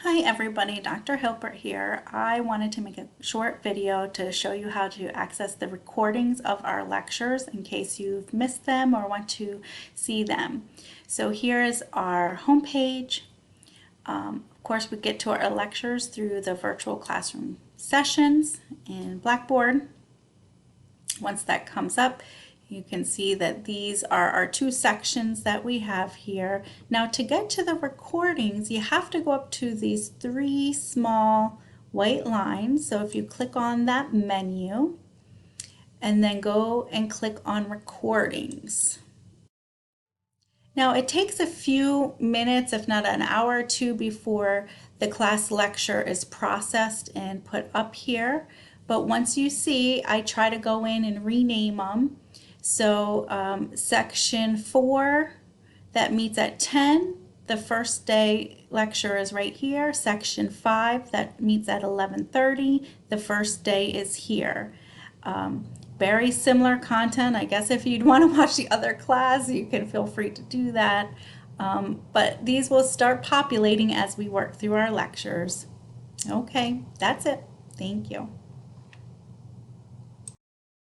Hi everybody, Dr. Hilbert here. I wanted to make a short video to show you how to access the recordings of our lectures in case you've missed them or want to see them. So here is our homepage. Of course, we get to our lectures through the virtual classroom sessions in Blackboard. Once that comes up, you can see that these are our two sections that we have here. Now to get to the recordings, you have to go up to these three small white lines. So if you click on that menu and then go and click on recordings. Now it takes a few minutes, if not an hour or two, before the class lecture is processed and put up here. But once you see, I try to go in and rename them. So section 4, that meets at 10. The first day lecture is right here. Section 5, that meets at 11:30. The first day is here. Very similar content. I guess if you'd want to watch the other class, you can feel free to do that. But these will start populating as we work through our lectures. Okay, that's it. Thank you.